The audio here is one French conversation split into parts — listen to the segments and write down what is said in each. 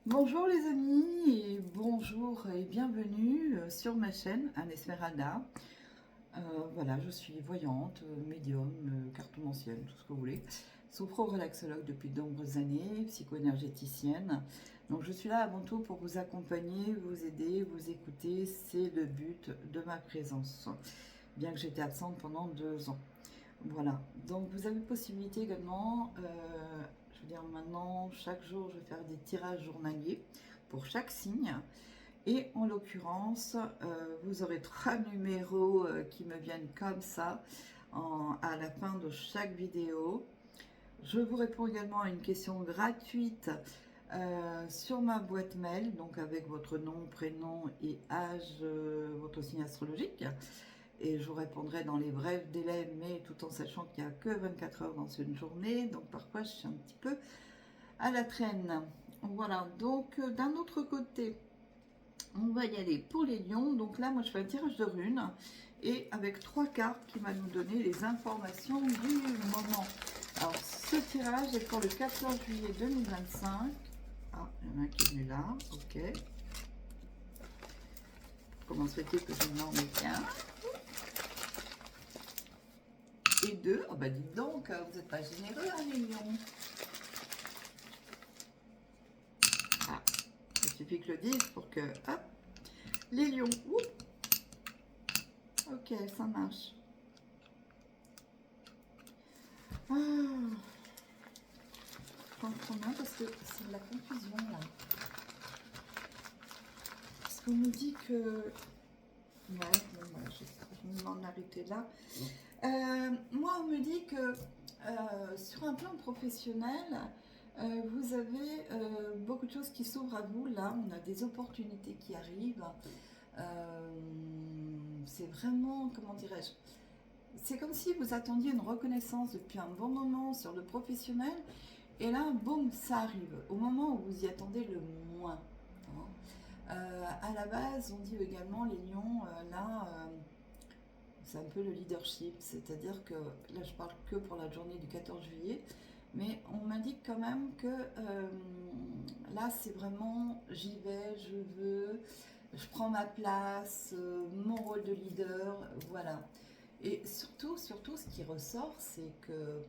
Bonjour les amis et bonjour et bienvenue sur ma chaîne Anne Esmeralda. Voilà, je suis voyante, médium, cartomancienne, tout ce que vous voulez. Sophro-relaxologue depuis de nombreuses années, psycho-énergéticienne. Donc je suis là avant tout pour vous accompagner, vous aider, vous écouter. C'est le but de ma présence. Bien que j'étais absente pendant 2 ans. Voilà, donc vous avez possibilité également, je veux dire maintenant, chaque jour je vais faire des tirages journaliers pour chaque signe. Et en l'occurrence, vous aurez 3 numéros qui me viennent comme ça à la fin de chaque vidéo. Je vous réponds également à une question gratuite sur ma boîte mail, donc avec votre nom, prénom et âge, votre signe astrologique. Et je vous répondrai dans les brefs délais, mais tout en sachant qu'il n'y a que 24 heures dans une journée. Donc parfois, je suis un petit peu à la traîne. Voilà, donc d'un autre côté, on va y aller pour les lions. Donc là, moi, je fais un tirage de runes. Et avec 3 cartes qui va nous donner les informations du moment. Alors, ce tirage est pour le 14 juillet 2025. Ah, il y en a un qui est venu là. Ok. Comment se fait-il que je n'en ai qu'un et 2. Oh bah dites donc, vous n'êtes pas généreux, hein, les lions. Ah, il suffit que je le dise pour que... Hop, les lions. Ouh. Ok, ça marche. Ah, je comprends bien parce que c'est de la confusion là. Parce qu'on nous dit que... Ouais, bon, bah, je vais m'en arrêter là. Moi, on me dit que sur un plan professionnel, vous avez beaucoup de choses qui s'ouvrent à vous. Là, on a des opportunités qui arrivent. C'est vraiment, comment dirais-je, c'est comme si vous attendiez une reconnaissance depuis un bon moment sur le professionnel, et là, boum, ça arrive, au moment où vous y attendez le moins. Hein. À la base, on dit également, les lions, là, c'est un peu le leadership, c'est-à-dire que, là je parle que pour la journée du 14 juillet, mais on m'indique quand même que là c'est vraiment j'y vais, je veux, je prends ma place, mon rôle de leader, voilà. Et surtout, ce qui ressort, c'est que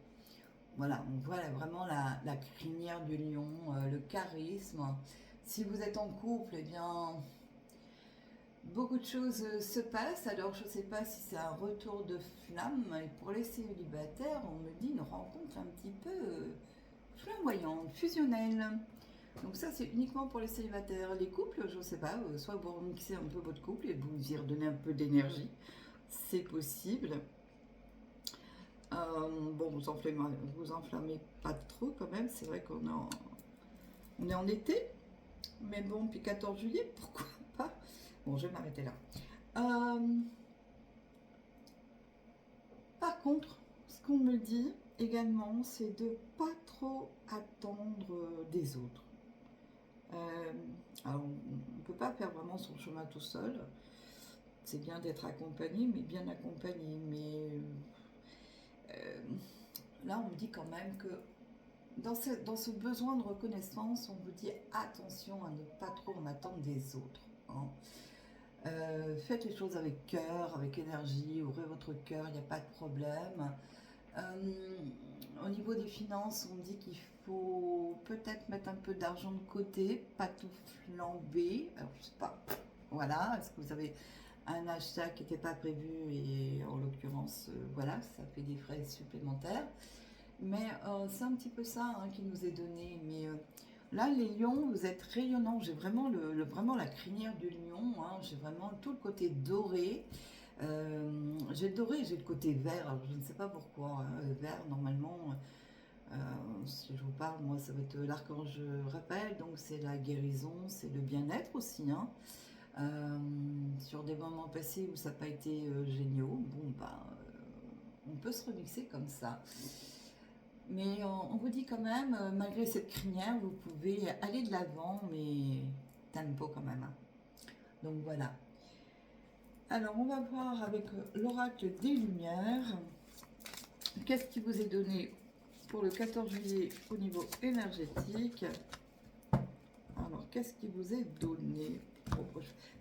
voilà, on voit vraiment la crinière du lion, le charisme. Si vous êtes en couple, eh bien, beaucoup de choses se passent. Alors, je ne sais pas si c'est un retour de flamme. Et pour les célibataires, on me dit une rencontre un petit peu flamboyante, fusionnelle. Donc ça, c'est uniquement pour les célibataires. Les couples, je ne sais pas, soit vous remixez un peu votre couple et vous y redonnez un peu d'énergie. C'est possible. Bon, vous enflammez pas trop quand même. C'est vrai on est en été. Mais bon, puis 14 juillet, pourquoi pas. Bon, je vais m'arrêter là. Euh, Par contre, ce qu'on me dit également, c'est de pas trop attendre des autres. Euh, alors, on ne peut pas faire vraiment son chemin tout seul. C'est bien d'être accompagné, mais bien accompagné. Mais euh, là, on me dit quand même que dans ce besoin de reconnaissance, on vous dit attention à ne pas trop en attendre des autres. Hein. Faites les choses avec cœur, avec énergie, ouvrez votre cœur, il n'y a pas de problème. Au niveau des finances, on dit qu'il faut peut-être mettre un peu d'argent de côté, pas tout flamber. Alors, je sais pas. Voilà, est-ce que vous avez un achat qui n'était pas prévu et en l'occurrence, voilà, ça fait des frais supplémentaires. Mais c'est un petit peu ça hein, qui nous est donné. Mais là, les lions, vous êtes rayonnants. J'ai vraiment, vraiment la crinière du lion. Hein. J'ai vraiment tout le côté doré. J'ai le doré et j'ai le côté vert. Alors, je ne sais pas pourquoi. Hein. Vert, normalement, euh, si je vous parle, moi, ça va être l'archange Raphaël. Donc, c'est la guérison, c'est le bien-être aussi. Hein. Sur des moments passés où ça n'a pas été géniaux, bon, bah, on peut se remixer comme ça. Mais on vous dit quand même, malgré cette crinière, vous pouvez aller de l'avant, mais tempo quand même. Hein. Donc voilà. Alors on va voir avec l'oracle des Lumières. Qu'est-ce qui vous est donné pour le 14 juillet au niveau énergétique? Alors qu'est-ce qui vous est donné?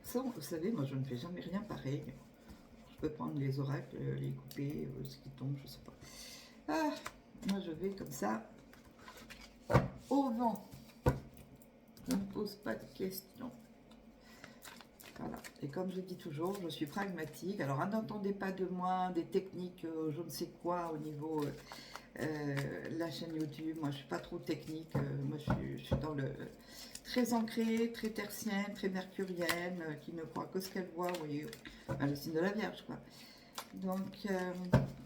Ça, vous savez, moi je ne fais jamais rien pareil. Je peux prendre les oracles, les couper, ce qui tombe, je sais pas. Ah, moi je vais comme ça, au vent. Je ne pose pas de questions. Voilà. Et comme je dis toujours, je suis pragmatique. Alors, n'entendez pas de moi des techniques, je ne sais quoi, au niveau la chaîne YouTube. Moi, je suis pas trop technique. Moi, je suis dans le très ancrée, très tertienne, très mercurienne, qui ne croit que ce qu'elle voit. Vous voyez, enfin, le signe de la Vierge, quoi. Donc,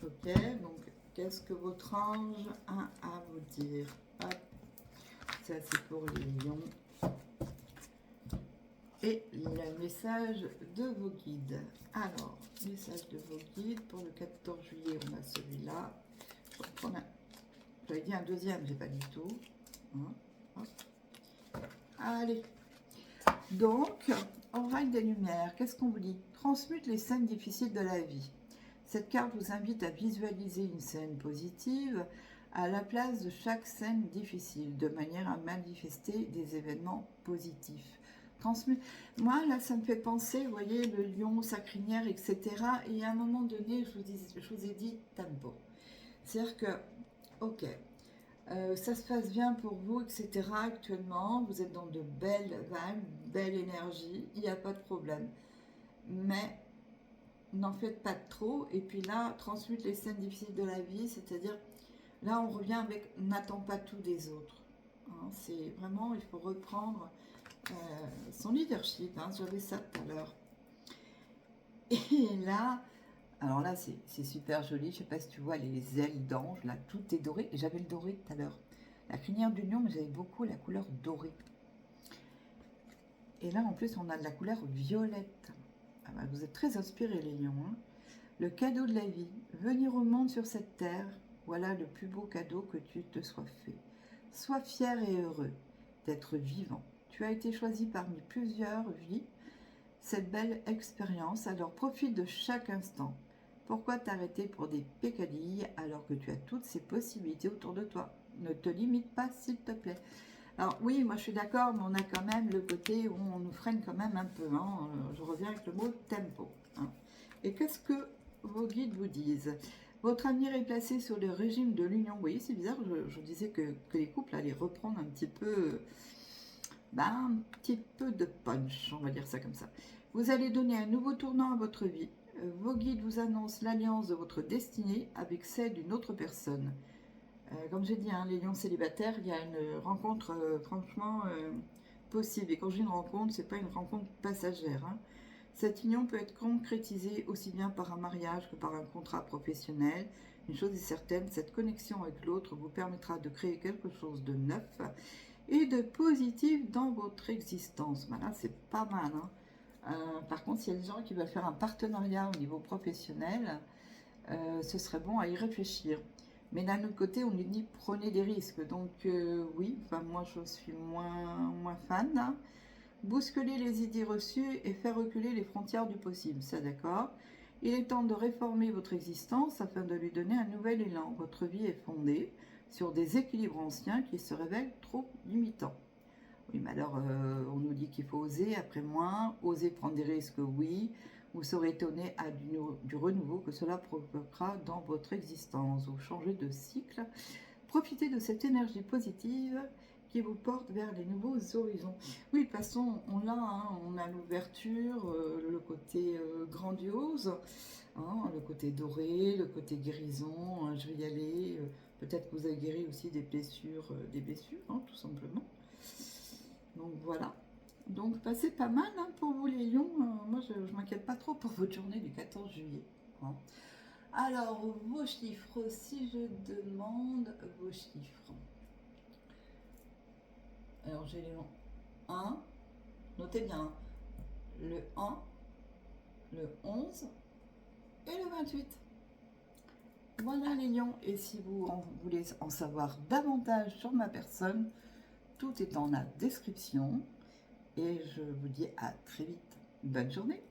ok. Donc, qu'est-ce que votre ange a à vous dire? Hop. Ça, c'est pour les lions. Et le message de vos guides. Alors, message de vos guides pour le 14 juillet, on a celui-là. J'avais dit un deuxième, j'ai pas du tout. Hein, allez. Donc, oracle des lumières, qu'est-ce qu'on vous dit? Transmute les scènes difficiles de la vie. Cette carte vous invite à visualiser une scène positive à la place de chaque scène difficile, de manière à manifester des événements positifs. Moi, là, ça me fait penser, vous voyez, le lion, sa crinière, etc. Et à un moment donné, je vous ai dit tempo. C'est-à-dire que, ok, ça se passe bien pour vous, etc. Actuellement, vous êtes dans de belles vibes, belle énergie, il n'y a pas de problème. Mais n'en faites pas trop. Et puis là, transmute les scènes difficiles de la vie, c'est-à-dire, là, on revient avec n'attends pas tout des autres. Hein, c'est vraiment, il faut reprendre son leadership, hein, j'avais ça tout à l'heure. Et là, alors là, c'est super joli, je sais pas si tu vois les ailes d'ange, là, tout est doré, j'avais le doré tout à l'heure. La crinière du lion, mais j'avais beaucoup la couleur dorée. Et là, en plus, on a de la couleur violette. Ah bah, vous êtes très inspirés, les lions. Hein. Le cadeau de la vie, venir au monde sur cette terre, voilà le plus beau cadeau que tu te sois fait. Sois fier et heureux d'être vivant. Tu as été choisi parmi plusieurs vies, cette belle expérience, alors profite de chaque instant. Pourquoi t'arrêter pour des pécadilles alors que tu as toutes ces possibilités autour de toi? Ne te limite pas, s'il te plaît. Alors oui, moi je suis d'accord, mais on a quand même le côté où on nous freine quand même un peu. Hein. Je reviens avec le mot tempo. Hein. Et qu'est-ce que vos guides vous disent? Votre avenir est placé sur le régime de l'union. Oui, c'est bizarre, je disais que les couples allaient reprendre un petit peu de punch, on va dire ça comme ça. Vous allez donner un nouveau tournant à votre vie. Vos guides vous annoncent l'alliance de votre destinée avec celle d'une autre personne. Comme j'ai dit, hein, les lions célibataires, il y a une rencontre franchement possible. Et quand j'ai une rencontre, c'est pas une rencontre passagère. Hein. Cette union peut être concrétisée aussi bien par un mariage que par un contrat professionnel. Une chose est certaine, cette connexion avec l'autre vous permettra de créer quelque chose de neuf et de positif dans votre existence. Ben là, c'est pas mal. Hein. Par contre, s'il y a des gens qui veulent faire un partenariat au niveau professionnel, ce serait bon à y réfléchir. Mais d'un autre côté, on nous dit prenez des risques. Donc oui, enfin, moi je suis moins fan. Hein. Bousculer les idées reçues et faire reculer les frontières du possible, ça d'accord. Il est temps de réformer votre existence afin de lui donner un nouvel élan. Votre vie est fondée sur des équilibres anciens qui se révèlent trop limitants. Oui, mais alors on nous dit qu'il faut oser, après moins, oser prendre des risques, oui. Vous serez étonné à du renouveau que cela provoquera dans votre existence. Vous changez de cycle. Profitez de cette énergie positive qui vous porte vers les nouveaux horizons. Oui, de toute façon, on a l'ouverture, le côté grandiose, hein, le côté doré, le côté guérison, hein, je vais y aller. Peut-être que vous avez guéri aussi des blessures, hein, tout simplement. Donc voilà. Donc c'est pas mal hein, pour vous les lions. Moi je ne m'inquiète pas trop pour votre journée du 14 juillet. Hein. Alors vos chiffres, si je demande vos chiffres. Alors j'ai les noms 1, notez bien, le 1, le 11 et le 28. Voilà les lions, et si vous voulez en savoir davantage sur ma personne, tout est dans la description. Et je vous dis à très vite. Bonne journée.